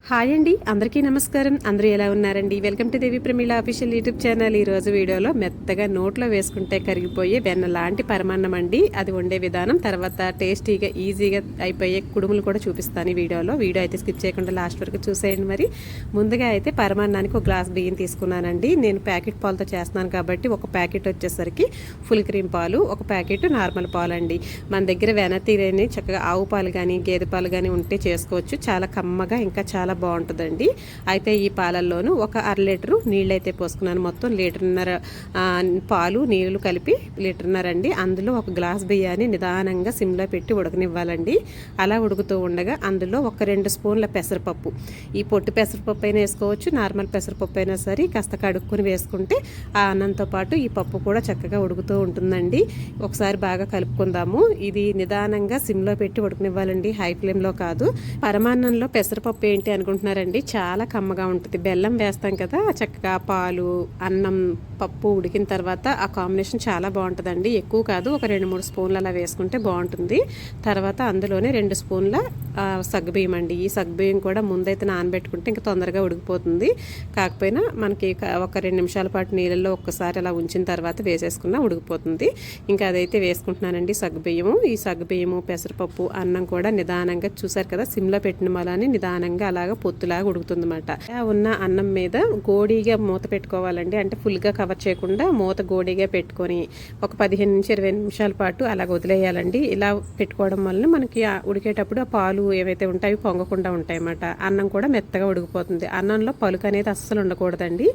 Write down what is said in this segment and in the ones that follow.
Hi అండి, అందరికీ నమస్కారం. అందరూ ఎలా ఉన్నారండి? Welcome to Devi Pramila official YouTube channel. ఈరోజు వీడియోలో మెత్తగా నోట్లో వేసుకుంటే కరిగిపోయే వెన్న లాంటి పరమాన్నం అండి. అది వండే విధానం, తర్వాత టేస్టీగా ఈజీగా అయిపోయే కుడుములు కూడా చూపిస్తాను ఈ వీడియోలో. వీడియో అయితే స్కిప్ చేయకుండా లాస్ట్ వరకు చూసేయండి. మరి ముందుగా అయితే పరమాన్నానికి ఒక గ్లాస్ బియ్యం తీసుకున్నానండి. నేను ప్యాకెట్ పాలతో చేస్తున్నాను కాబట్టి ఒక ప్యాకెట్ వచ్చేసరికి ఫుల్ క్రీమ్ పాలు, ఒక ప్యాకెట్ నార్మల్ పాలు అండి. మన దగ్గర వెన తీరని చక్కగా ఆవు పాలు కానీ గేదె పాలు కానీ ఉంటే చేసుకోవచ్చు. చాలా కమ్మగా ఇంకా చాలా బాగుంటుందండి. అయితే ఈ పాలల్లోనూ ఒక 1/2 లీటరు నీళ్ళు అయితే పోసుకున్నాను. మొత్తం 1.5 లీటర్ పాలు నీళ్ళు కలిపి 1.5 లీటర్ అండి. అందులో ఒక గ్లాస్ బియ్యాన్ని నిదానంగా సిమ్లో పెట్టి ఉడకనివ్వాలండి. అలా ఉడుకుతూ ఉండగా అందులో ఒక 2 స్పూన్ల పెసరపప్పు, ఈ పొట్టు పెసరపప్పు అయినా వేసుకోవచ్చు, నార్మల్ పెసరపప్పు అయినా సరే కాస్త కడుక్కొని వేసుకుంటే ఆ అన్నంతో పాటు ఈ పప్పు కూడా చక్కగా ఉడుకుతూ ఉంటుందండి. ఒకసారి బాగా కలుపుకుందాము. ఇది నిదానంగా సిమ్లో పెట్టి ఉడకనివ్వాలండి, హై ఫ్లేమ్లో కాదు. పరమాన్నంలో పెసరపప్పు ఏంటి అనుకుంటున్నారండి, చాలా కమ్మగా ఉంటుంది. బెల్లం వేస్తాం కదా, చక్కగా పాలు అన్నం పప్పు ఉడికిన తర్వాత ఆ కాంబినేషన్ చాలా బాగుంటుందండి. ఎక్కువ కాదు, ఒక 2-3 స్పూన్లు అలా వేసుకుంటే బాగుంటుంది. తర్వాత అందులోనే 2 స్పూన్ల సగ్గుబియ్యం అండి. ఈ సగ్గుబియ్యం కూడా ముందైతే నానబెట్టుకుంటే ఇంకా తొందరగా ఉడికిపోతుంది. కాకపోయినా మనకి ఒక 2 నిమిషాల పాటు నీళ్ళల్లో ఒక్కసారి అలా ఉంచిన తర్వాత వేసేసుకున్నా ఉడికిపోతుంది. ఇంకా అదైతే వేసుకుంటున్నానండి సగ్గుబియ్యము. ఈ సగ్గుబియ్యము పెసరపప్పు అన్నం కూడా నిదానంగా, చూసారు కదా సిమ్లో పెట్టిన మలాని నిదానంగా అలాగా పొత్తులాగా ఉడుకుతుందన్నమాట. ఉన్న అన్నం మీద గోడీగా మూత పెట్టుకోవాలండి. అంటే ఫుల్గా కవర్ చేయకుండా మూత గోడీగా పెట్టుకొని ఒక 15-20 నిమిషాల పాటు అలాగ వదిలేయాలండి. ఇలా పెట్టుకోవడం వల్ల మనకి ఉడికేటప్పుడు ఆ పాలు ఏవైతే ఉంటాయో పొంగకుండా ఉంటాయి అన్నమాట. అన్నం కూడా మెత్తగా ఉడికిపోతుంది. అన్నంలో పలుకు అనేది అస్సలు ఉండకూడదండి.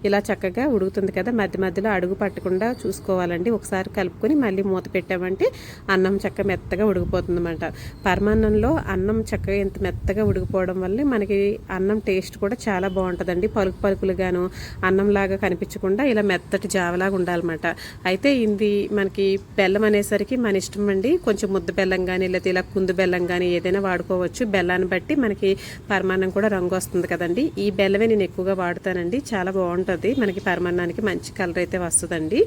ఇలా చక్కగా ఉడుకుతుంది కదా, మధ్య మధ్యలో అడుగు పట్టకుండా చూసుకోవాలండి. ఒకసారి కలుపుకొని మళ్ళీ మూత పెట్టామంటే అన్నం చక్కగా మెత్తగా ఉడికిపోతుంది అన్నమాట. పరమాన్నంలో అన్నం చక్కగా ఇంత మెత్తగా ఉడికిపోవడం వల్ల మనకి అన్నం టేస్ట్ కూడా చాలా బాగుంటుందండి. పలుకు పలుకులుగాను అన్నంలాగా కనిపించకుండా ఇలా మెత్తటి జావలాగా ఉండాలన్నమాట. అయితే ఇది మనకి బెల్లం అనేసరికి మన ఇష్టం అండి. కొంచెం ముద్ద బెల్లం కానీ లేకపోతే ఇలా కుందు బెల్లం కానీ ఏదైనా వాడుకోవచ్చు. బెల్లాన్ని బట్టి మనకి పరమాన్నం కూడా రంగు వస్తుంది కదండి. ఈ బెల్లమే నేను ఎక్కువగా వాడుతానండి. చాలా బాగుంటుంది, మనకి పరమాన్నానికి మంచి కలర్ అయితే వస్తుందండి.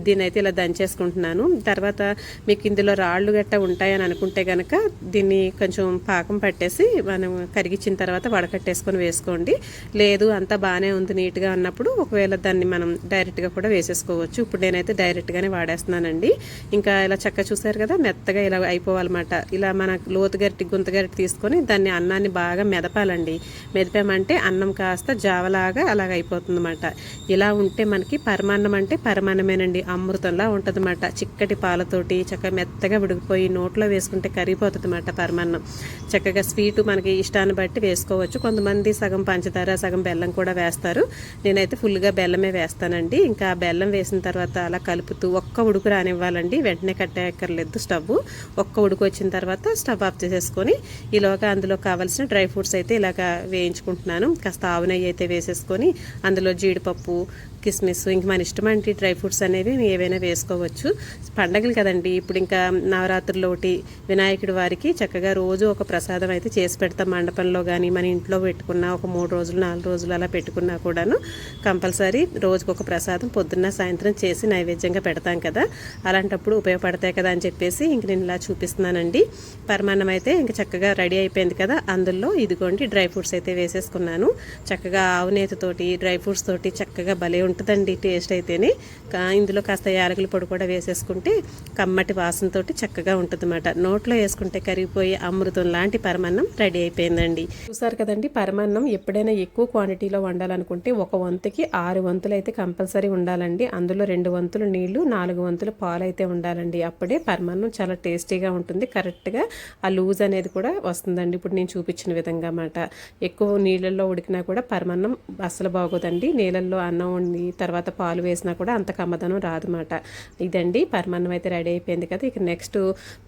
దీన్ని అయితే ఇలా దంచేసుకుంటున్నాను. తర్వాత మీకు ఇందులో రాళ్ళు గట్ట ఉంటాయని అనుకుంటే కనుక దీన్ని కొంచెం పాకం పట్టేసి మనం కరిగించిన తర్వాత వడకట్టేసుకొని వేసుకోండి. లేదు అంతా బాగానే ఉంది నీట్గా అన్నప్పుడు ఒకవేళ దాన్ని మనం డైరెక్ట్గా కూడా వేసేసుకోవచ్చు. ఇప్పుడు నేనైతే డైరెక్ట్గానే వాడేస్తున్నానండి. ఇంకా ఇలా చక్క చూసారు కదా, మెత్తగా ఇలా అయిపోవాలన్నమాట. ఇలా మన లోతు గరిటి గుంత గరిటి తీసుకొని దాన్ని అన్నాన్ని బాగా మెదపాలండి. మెదిపామంటే అన్నం కాస్త జావలాగా అలాగ అయిపోతుందన్నమాట. ఇలా ఉంటే మనకి పరమాన్నం అంటే పరమాన్నమేనండి, అమృతంలా ఉంటుందన్నమాట. చిక్కటి పాలతోటి చక్కగా మెత్తగా ఉడికిపోయి నోట్లో వేసుకుంటే కరిగిపోతుంది అన్నమాట పరమాన్నం. చక్కగా స్వీటు మనకి ఇష్టాన్ని బట్టి వేసుకోవచ్చు. కొంతమంది సగం పంచదార సగం బెల్లం కూడా వేస్తారు. నేనైతే ఫుల్గా బెల్లమే వేస్తానండి. ఇంకా బెల్లం వేసిన తర్వాత అలా కలుపుతూ ఒక్క ఉడుకు రానివ్వాలండి. వెంటనే కట్టేయక్కర్లేదు స్టవ్. ఒక్క ఉడుకు వచ్చిన తర్వాత స్టవ్ ఆఫ్ చేసేసుకొని ఈలోగా అందులో కావాల్సిన డ్రై ఫ్రూట్స్ అయితే ఇలాగ వేయించుకుంటున్నాను. కాస్త ఆవు నెయ్యి అయితే వేసేసుకొని అందులో జీడిపప్పు కిస్మిస్ ఇంక మన ఇష్టం అంటే డ్రై ఫ్రూట్స్ అనేవి ఏవైనా వేసుకోవచ్చు. పండగలు కదండి, ఇప్పుడు ఇంకా నవరాత్రులు ఒకటి, వినాయకుడి వారికి చక్కగా రోజు ఒక ప్రసాదం అయితే చేసి పెడతాం. మండపంలో కానీ మన ఇంట్లో పెట్టుకున్న ఒక 3 రోజులు 4 రోజులు అలా పెట్టుకున్నా కూడాను కంపల్సరీ రోజుకు ఒక ప్రసాదం పొద్దున్న సాయంత్రం చేసి నైవేద్యంగా పెడతాం కదా. అలాంటప్పుడు ఉపయోగపడతాయి కదా అని చెప్పేసి ఇంక నేను ఇలా చూపిస్తున్నానండి. పరమాన్నం అయితే ఇంక చక్కగా రెడీ అయిపోయింది కదా. అందులో ఇదిగోండి డ్రై ఫ్రూట్స్ అయితే వేసేసుకున్నాను. చక్కగా ఆవు నేతితోటి డ్రై ఫ్రూట్స్ తోటి చక్కగా భలే ఉంటుందండి టేస్ట్ అయితేనే. ఇందులో కాస్త యాలకుల పొడి కూడా వేసేసుకుంటే కమ్మటి వాసనతోటి చక్కగా ఉంటుంది అన్నమాట. నోట్లో వేసుకుంటే కరిగిపోయే అమృతం లాంటి పరమాన్నం రెడీ అయిపోయిందండి. చూసారు కదండి, పరమాన్నం ఎప్పుడైనా ఎక్కువ క్వాంటిటీలో వండాలనుకుంటే 1 వంతుకి 6 వంతులు అయితే కంపల్సరీ ఉండాలండి. అందులో 2 వంతులు నీళ్లు 4 వంతులు పాలు అయితే ఉండాలండి. అప్పుడే పరమాన్నం చాలా టేస్టీగా ఉంటుంది. కరెక్ట్గా ఆ లూజ్ అనేది కూడా వస్తుందండి. ఇప్పుడు నేను చూపించిన విధంగా అన్నమాట. ఎక్కువ నీళ్ళల్లో ఉడికినా కూడా పరమాన్నం అస్సలు బాగోదండి. నీళ్ళల్లో అన్నం వండి తర్వాత పాలు వేసినా కూడా అంత కమ్మదనం రాదన్నమాట. ఇదండి పరమాన్నం అయితే రెడీ అయిపోయింది కదా. ఇక నెక్స్ట్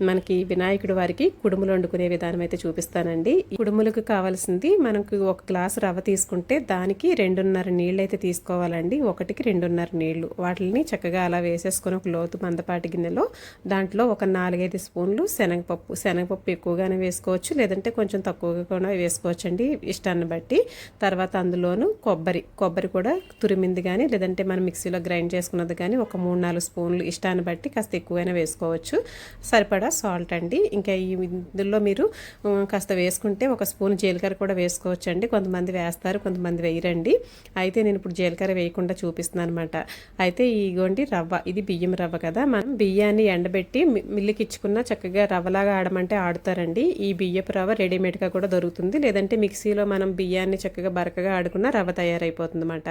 మనకి వినాయకుడి వారికి కుడుములు వండుకునే విధానం అయితే చూపిస్తానండి. ఈ కుడుములకు కావాల్సింది మనకు 1 గ్లాసు రవ్వ తీసుకుంటే దానికి 2.5 నీళ్ళు అయితే తీసుకోవాలండి. 1కి 2.5 నీళ్లు. వాటిని చక్కగా అలా వేసేసుకొని ఒక లోతు మందపాటి గిన్నెలో దాంట్లో ఒక 4-5 స్పూన్లు శనగపప్పు ఎక్కువగానే వేసుకోవచ్చు, లేదంటే కొంచెం తక్కువగా కూడా వేసుకోవచ్చు అండి ఇష్టాన్ని బట్టి. తర్వాత అందులోను కొబ్బరి కూడా తురిమింది కానీ లేదంటే మనం మిక్సీలో గ్రైండ్ చేసుకున్నది కానీ ఒక 3-4 స్పూన్లు ఇష్టాన్ని బట్టి కాస్త ఎక్కువైనా వేసుకోవచ్చు. సరిపడా సాల్ట్ అండి. ఇంకా ఇందులో మీరు కాస్త వేసుకుంటే 1 స్పూన్ జీలకర్ర కూడా కూడా వేసుకోవచ్చండి. కొంతమంది వేస్తారు, కొంతమంది వేయరండి. అయితే నేను ఇప్పుడు జీలకర్ర వేయకుండా చూపిస్తున్నాను అనమాట. అయితే ఇగోండి రవ్వ, ఇది బియ్యం రవ్వ కదా. మనం బియ్యాన్ని ఎండబెట్టి మిల్లుకి ఇచ్చుకున్న చక్కగా రవ్వలాగా ఆడమంటే ఆడుతారండి. ఈ బియ్యపు రవ్వ రెడీమేడ్గా కూడా దొరుకుతుంది, లేదంటే మిక్సీలో మనం బియ్యాన్ని చక్కగా బరకగా ఆడుకున్న రవ్వ తయారైపోతుంది అనమాట.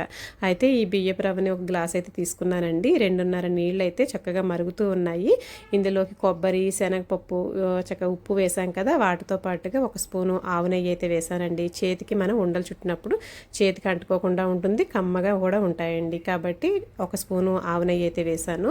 అయితే ఈ బియ్యపు రవ్వని ఒక గ్లాస్ అయితే తీసుకున్నానండి. 2:30 నీళ్ళు అయితే చక్కగా మరుగుతూ ఉన్నాయి. ఇందులోకి కొబ్బరి, శనగపప్పు, చక్కగా ఉప్పు వేసాం కదా, వాటితో పాటుగా ఒక స్పూను ఆవు నెయ్యి అయితే వేసానండి. చేతికి మనం ఉండలు చుట్టినప్పుడు చేతికి అంటుకోకుండా ఉంటుంది, కమ్మగా కూడా ఉంటాయండి. కాబట్టి ఒక స్పూను ఆవు నెయ్యి అయితే వేసాను.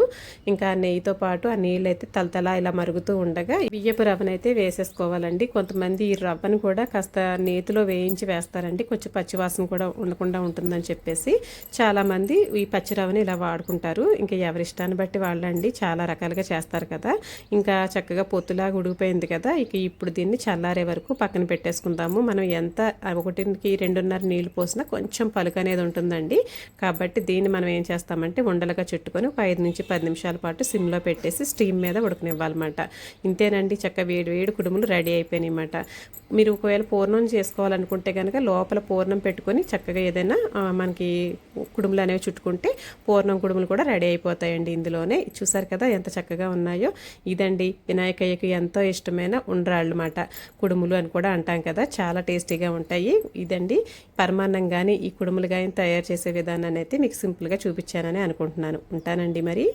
ఇంకా నెయ్యితో పాటు ఆ నీళ్ళు అయితే తలతలా ఇలా మరుగుతూ ఉండగా బియ్యపు రవ్వను అయితే వేసేసుకోవాలండి. కొంతమంది ఈ రవ్వను కూడా కాస్త నేతిలో వేయించి వేస్తారండి, కొంచెం పచ్చివాసన కూడా ఉండకుండా ఉంటుందని చెప్పేసి. చాలామంది ఈ పచ్చి రవ్వని ఇలా వాడుకుంటారు. ఇంకా ఎవరిష్టాన్ని బట్టి వాళ్ళండి, చాలా రకాలుగా చేస్తారు కదా. ఇంకా చక్కగా పొత్తులాగా ఉడికిపోయింది కదా. ఇక ఇప్పుడు దీన్ని చల్లారే వరకు పక్కన పెట్టేసుకుందాము. మనం ఎంత 1కి 2:30 నీళ్ళు పోసినా కొంచెం పలుకు అనేది ఉంటుందండి. కాబట్టి దీన్ని మనం ఏం చేస్తామంటే ఉండలుగా చుట్టుకొని ఒక 5 నుంచి 10 నిమిషాల పాటు సిమ్లో పెట్టేసి స్టీమ్ మీద ఉడకనివ్వాలన్నమాట. ఇంతేనండి, చక్క వేడి వేడి కుడుములు రెడీ అయిపోయినాయి అన్నమాట. మీరు ఒకవేళ పూర్ణం చేసుకోవాలనుకుంటే కనుక లోపల పూర్ణం పెట్టుకొని చక్కగా ఏదైనా మనకి కుడుములు అనేవి చుట్టుకుంటే పూర్ణం కుడుములు కూడా రెడీ అయిపోతాయండి ఇందులోనే. చూసారు కదా ఎంత చక్కగా ఉన్నాయో. ఇదండి వినాయకయ్యకి ఎంతో ఇష్టమైన ఉండ్రాళ్ళు అన్నమాట. కుడుములు అని కూడా అంటాం కదా, చాలా టేస్టీగా ఉంటాయి. ఇదండి పరమాన్నం కానీ ఈ కుడుములు కానీ తయారు చేసే విధానాన్ని అయితే మీకు సింపుల్గా చూపించానని అనుకుంటున్నాను. ఉంటానండి మరి.